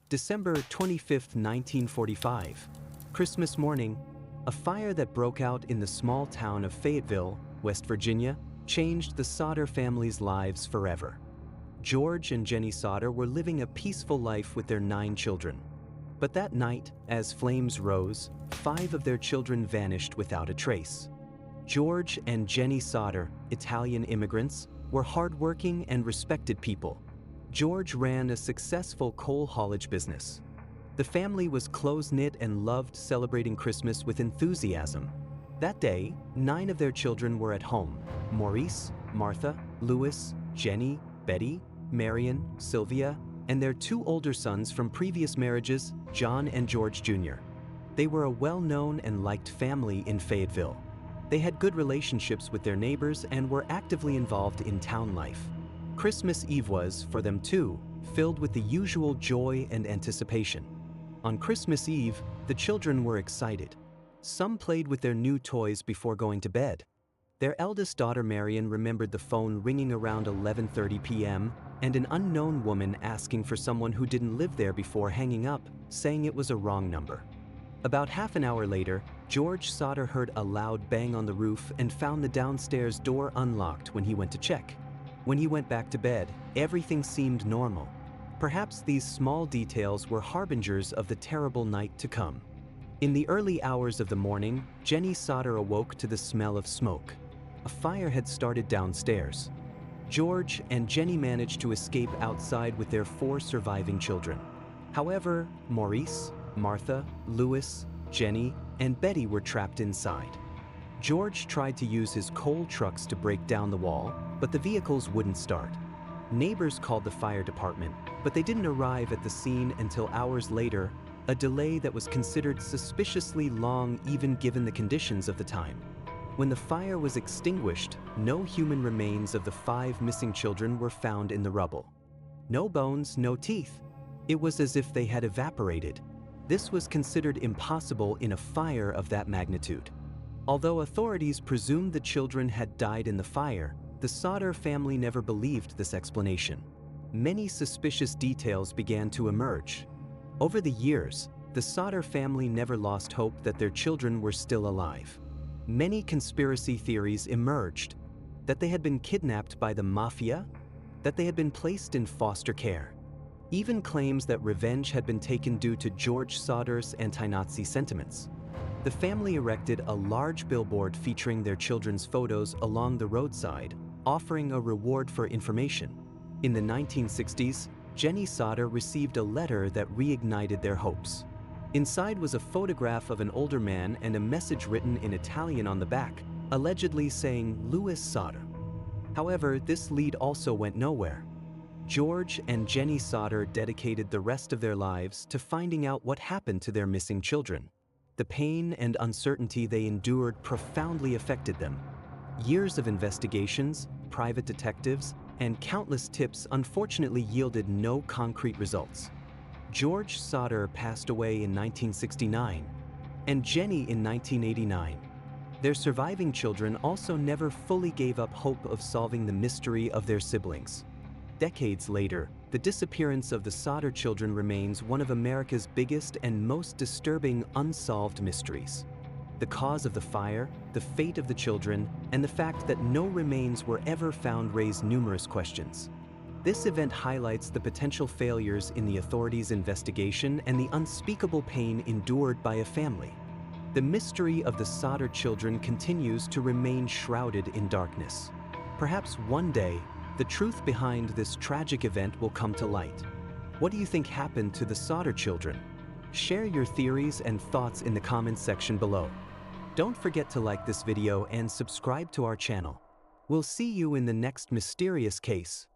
December 25, 1945. Christmas morning, a fire that broke out in the small town of Fayetteville, West Virginia, changed the Sodder family's lives forever. George and Jennie Sodder were living a peaceful life with their 9 children. But that night, as flames rose, 5 of their children vanished without a trace. George and Jennie Sodder, Italian immigrants, were hardworking and respected people. George ran a successful coal haulage business. The family was close-knit and loved celebrating Christmas with enthusiasm. That day, 9 of their children were at home: Maurice, Martha, Louis, Jennie, Betty, Marion, Sylvia, and their 2 older sons from previous marriages, John and George Jr. They were a well-known and liked family in Fayetteville. They had good relationships with their neighbors and were actively involved in town life. Christmas Eve was, for them too, filled with the usual joy and anticipation. On Christmas Eve, the children were excited. Some played with their new toys before going to bed. Their eldest daughter Marion remembered the phone ringing around 11:30 p.m. and an unknown woman asking for someone who didn't live there before hanging up, saying it was a wrong number. About half an hour later, George Sodder heard a loud bang on the roof and found the downstairs door unlocked when he went to check. When he went back to bed, everything seemed normal. Perhaps these small details were harbingers of the terrible night to come. In the early hours of the morning, Jennie Sodder awoke to the smell of smoke. A fire had started downstairs. George and Jennie managed to escape outside with their 4 surviving children. However, Maurice, Martha, Louis, Jennie, and Betty were trapped inside. George tried to use his coal trucks to break down the wall, but the vehicles wouldn't start. Neighbors called the fire department, but they didn't arrive at the scene until hours later, a delay that was considered suspiciously long even given the conditions of the time. When the fire was extinguished, no human remains of the 5 missing children were found in the rubble. No bones, no teeth. It was as if they had evaporated. This was considered impossible in a fire of that magnitude. Although authorities presumed the children had died in the fire, the Sodder family never believed this explanation. Many suspicious details began to emerge. Over the years, the Sodder family never lost hope that their children were still alive. Many conspiracy theories emerged: that they had been kidnapped by the mafia, that they had been placed in foster care. Even claims that revenge had been taken due to George Sodder's anti-Nazi sentiments. The family erected a large billboard featuring their children's photos along the roadside, offering a reward for information. In the 1960s, Jennie Sodder received a letter that reignited their hopes. Inside was a photograph of an older man and a message written in Italian on the back, allegedly saying Louis Sodder. However, this lead also went nowhere. George and Jennie Sodder dedicated the rest of their lives to finding out what happened to their missing children. The pain and uncertainty they endured profoundly affected them. Years of investigations, private detectives, and countless tips unfortunately yielded no concrete results. George Sodder passed away in 1969, and Jennie in 1989. Their surviving children also never fully gave up hope of solving the mystery of their siblings. Decades later, the disappearance of the Sodder children remains one of America's biggest and most disturbing unsolved mysteries. The cause of the fire, the fate of the children, and the fact that no remains were ever found raise numerous questions. This event highlights the potential failures in the authorities' investigation and the unspeakable pain endured by a family. The mystery of the Sodder children continues to remain shrouded in darkness. Perhaps one day, the truth behind this tragic event will come to light. What do you think happened to the Sodder children? Share your theories and thoughts in the comments section below. Don't forget to like this video and subscribe to our channel. We'll see you in the next mysterious case.